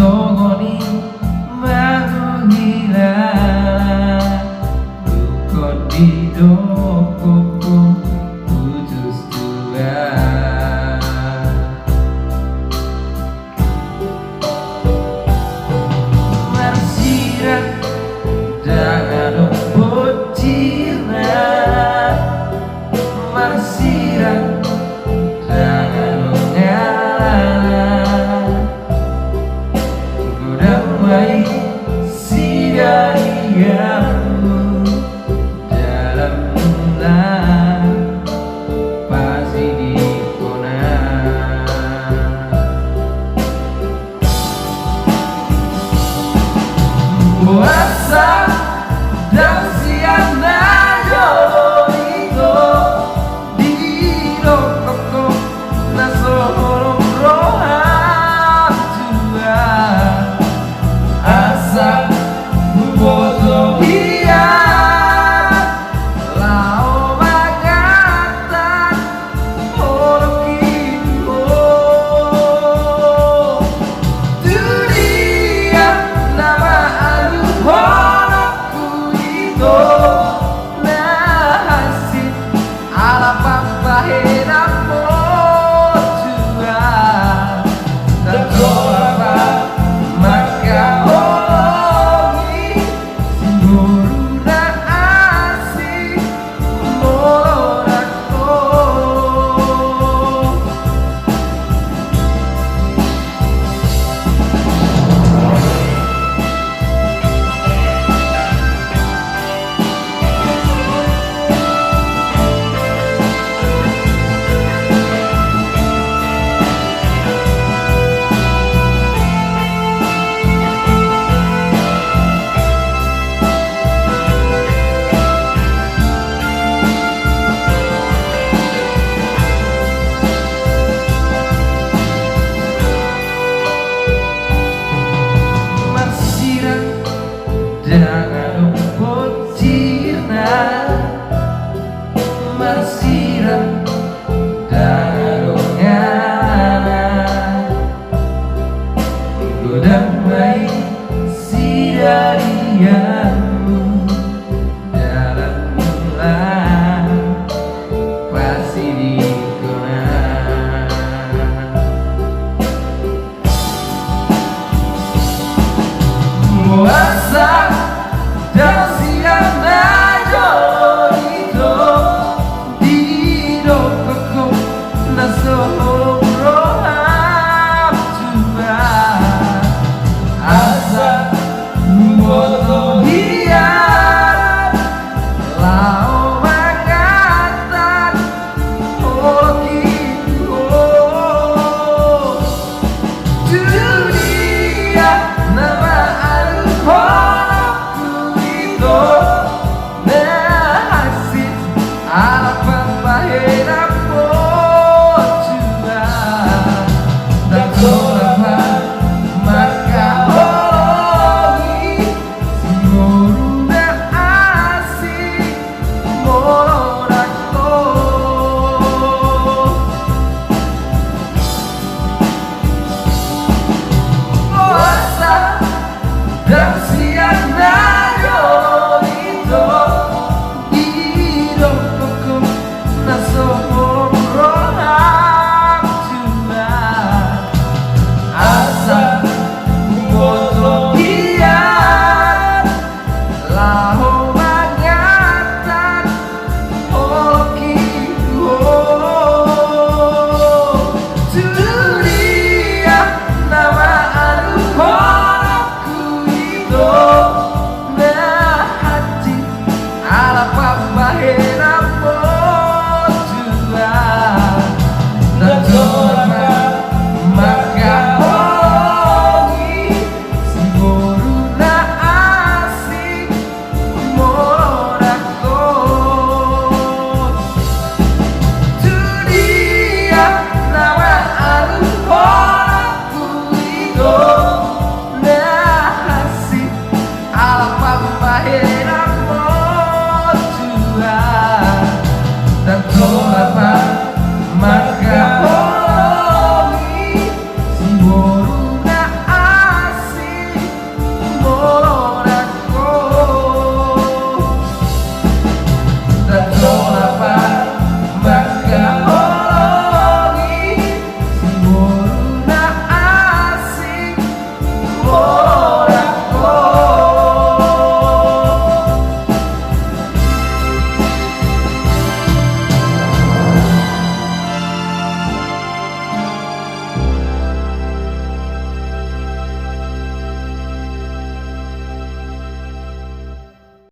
こに幕切らどこにどこputus tua Marsiran dengan bociran Marsiran dengan ngalah Damai si dariamu dalam mulah pasti di kona puasa dan siang najolo itu di rokoko nasoro rohan tua asa bodoh iya lao bagatan horokimu dunia nama anu horoku itu nasib ala pampahera potua dan doa maka jangan bociran marsiran dengan ngalah damai si dariamu dalam mulah pasti di kona puasa dan siang najolo itu di rokoko nasoro rohan tua asa bodoh hian lao magatan horokimu dunia nama nasib ala pampahera potua dan doa maka hoki simuruna asik moronako puasa dan siang